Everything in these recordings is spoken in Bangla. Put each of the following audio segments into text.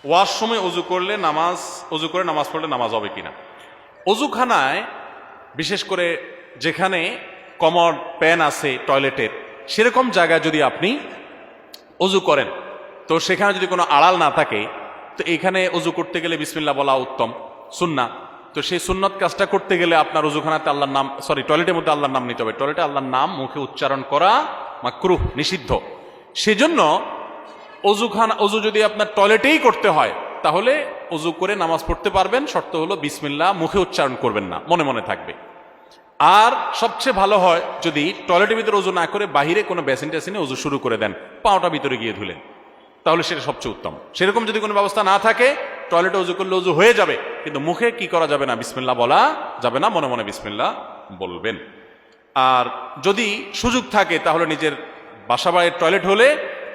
ওয়াশরুমে অজু করে নামাজ পড়লে নামাজ হবে কিনা। অজুখানায় বিশেষ করে যেখানে কমোড প্যান আছে টয়লেটের, সেরকম জায়গায় যদি আপনি অজু করেন, তো সেখানে যদি কোনো আড়াল না থাকে, তো এখানে অজু করতে গেলে বিসমিল্লাহ বলা উত্তম, সুন্নাহ। তো সেই সুন্নত কাজটা করতে গেলে আপনার অজুখানাতে আল্লাহর নাম, টয়লেটের মধ্যে আল্লাহর নাম নিতে হবে। টয়লেটে আল্লাহর নাম মুখে উচ্চারণ করা মাকরুহ, নিষিদ্ধ। সেজন্য অজু যদি আপনার টয়লেটেই করতে হয়, তাহলে অজু করে নামাজ পড়তে পারবেন। শর্ত হলো বিসমিল্লাহ মুখে উচ্চারণ করবেন না, মনে মনে থাকবে। আর সবচেয়ে ভালো হয় যদি টয়লেটের ভিতরে অজু না করে বাহিরে কোনো বেসিন টেসিনে অজু শুরু করে দেন, পাওটা ভিতরে গিয়ে ধুলেন, তাহলে সেটা সবচেয়ে উত্তম। সেরকম যদি কোনো ব্যবস্থা না থাকে, টয়লেটে অজু করলে অজু হয়ে যাবে, কিন্তু মুখে কি করা যাবে না, বিসমিল্লাহ বলা যাবে না, মনে মনে বিসমিল্লাহ বলবেন। আর যদি সুযোগ থাকে তাহলে নিজের বাসা বাড়ির টয়লেট হলে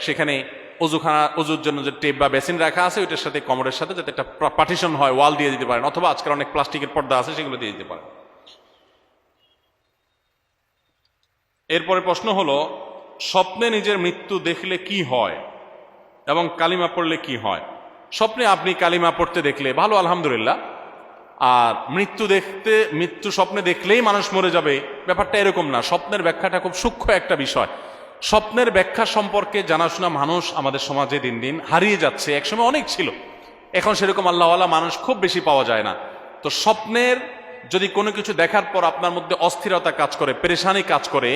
সেখানে অজুর জন্য যে টেপ বা বেসিন রাখা আছে ওইটার সাথে কমোডের সাথে যাতে একটা পার্টিশন হয়, ওয়াল দিয়ে দিতে পারেন, অথবা আজকাল অনেক প্লাস্টিকের পর্দা আছে সেগুলো দিয়ে দিতে পারেন। এরপরে প্রশ্ন হলো, স্বপ্নে নিজের মৃত্যু দেখলে কি হয় এবং কালিমা পড়লে কি হয়। স্বপ্নে আপনি কালিমা পড়তে দেখলে ভালো, আলহামদুলিল্লাহ। আর মৃত্যু স্বপ্নে দেখলেই মানুষ মরে যাবে, ব্যাপারটা এরকম না। স্বপ্নের ব্যাখ্যাটা খুব সূক্ষ্ম একটা বিষয়। স্বপ্নের ব্যাখ্যা সম্পর্কে জানাশোনা মানুষ আমাদের সমাজে দিন দিন হারিয়ে যাচ্ছে। একসময় অনেক ছিল, এখন সেরকম আল্লাহওয়ালা মানুষ খুব বেশি পাওয়া যায় না। তো স্বপ্নের যদি কোনো কিছু দেখার পর আপনার মধ্যে অস্থিরতা কাজ করে, পেরেশানি কাজ করে,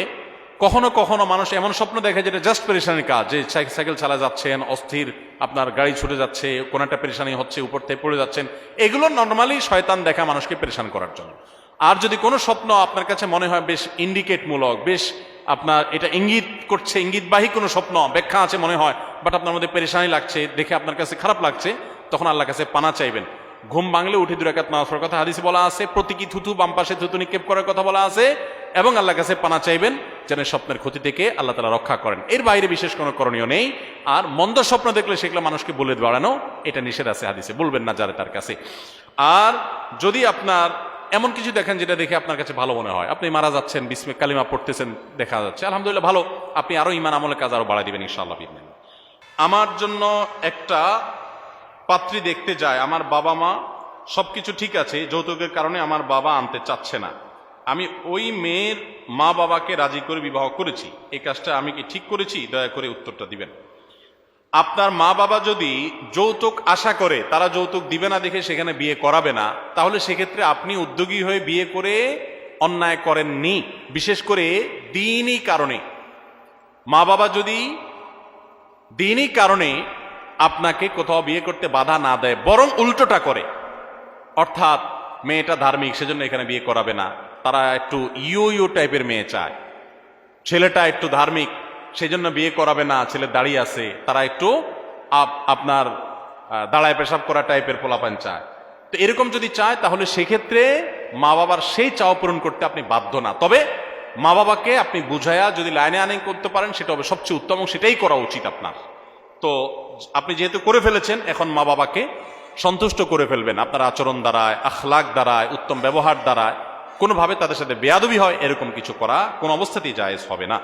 কখনো কখনো মানুষ এমন স্বপ্ন দেখে যেটা জাস্ট পেরেশানির কাজ, যে সাইকেল চালা যাচ্ছেন, অস্থির, আপনার গাড়ি ছুটে যাচ্ছে, কোনো একটা পেরেশানি হচ্ছে, উপর থেকে পড়ে যাচ্ছেন, এগুলো নর্মালি শয়তান দেখা মানুষকে পেরেশান করার জন্য। আর যদি কোনো স্বপ্ন আপনার কাছে মনে হয় বেশ ইন্ডিকেটমূলক, বেশ আপনার এটা ইঙ্গিত করছে, ইঙ্গিতবাহী কোনো স্বপ্ন ব্যাখ্যা আছে মনে হয়, বাট আপনার মধ্যে পেরেশানি লাগছে, দেখে আপনার কাছে খারাপ লাগছে, তখন আল্লাহর কাছে পানা চাইবেন। ঘুম ভাঙলে উঠে 2 রাকাত নামাজ পড়ার কথা হাদিসে বলা আছে, প্রতীকী থুতু বাম পাশে থুতু নিক্ষেপ করার কথা বলা আছে, এবং আল্লাহর কাছে পানা চাইবেন যেন স্বপ্নের ক্ষতি থেকে আল্লাহ তাআলা রক্ষা করেন। এর বাইরে বিশেষ কোনো করণীয় নেই। আর মন্দ স্বপ্ন দেখলে সেগুলো মানুষকে বলে বাড়ানো, এটা নিষেধ আছে হাদিসে, বলবেন না যারা তার কাছে। আর যদি আপনার এমন কিছু দেখেন যেটা দেখে আপনার কাছে ভালো মনে হয়, আপনি মারা যাচ্ছেন, বিসমিল্লাহ কালিমা পড়তেছেন, দেখা যাচ্ছে আলহামদুলিল্লাহ ভালো, আপনি আরো ঈমান আমলের কাজ আরো বাড়াই দিবেন ইনশাআল্লাহ। আমার জন্য একটা পাত্রী দেখতে যায়, আমার বাবা মা সবকিছু ঠিক আছে, যৌতুকের কারণে আমার বাবা আনতে চাচ্ছে না। আমি ওই মেয়ের মা বাবাকে রাজি করে বিবাহ করেছি, এই কাজটা আমি কি ঠিক করেছি? দয়া করে উত্তরটা দিবেন। আপনার মা বাবা যদি যৌতুক আশা করে, তারা যৌতুক দিবে না দেখে সেখানে বিয়ে করাবে না, তাহলে সেক্ষেত্রে আপনি উদ্যোগী হয়ে বিয়ে করে অন্যায় করেননি। বিশেষ করে দ্বীনি কারণে, মা বাবা যদি দ্বীনি কারণে আপনাকে কোথাও বিয়ে করতে বাধা না দেয়, বরং উল্টোটা করে, অর্থাৎ মেয়েটা ধার্মিক সেজন্য এখানে বিয়ে করাবে না, তারা একটু ইয়ো টাইপের মেয়ে চায়, ছেলেটা একটু ধার্মিক সেজন্য বিয়ে করাবে না, ছেলে দাঁড়িয়ে আছে, তারা একটু আপনার দাঁড়ায় পেশাব করা টাইপের পোলাপান চায়, তো এরকম যদি চায় তাহলে সেক্ষেত্রে মা বাবার সেই চাওয়া পূরণ করতে আপনি বাধ্য না। তবে মা বাবাকে আপনি বুঝায়া যদি লাইনে আনে করতে পারেন সেটা হবে সবচেয়ে উত্তম, সেটাই করা উচিত আপনার। তো আপনি যেহেতু করে ফেলেছেন, এখন মা বাবাকে সন্তুষ্ট করে ফেলবেন আপনার আচরণ দ্বারায়, আখলাক দ্বারায়, উত্তম ব্যবহার দ্বারায়। কোনোভাবে তাদের সাথে বেয়াদবি হয় এরকম কিছু করা কোন অবস্থাতেই জায়েজ হবে না।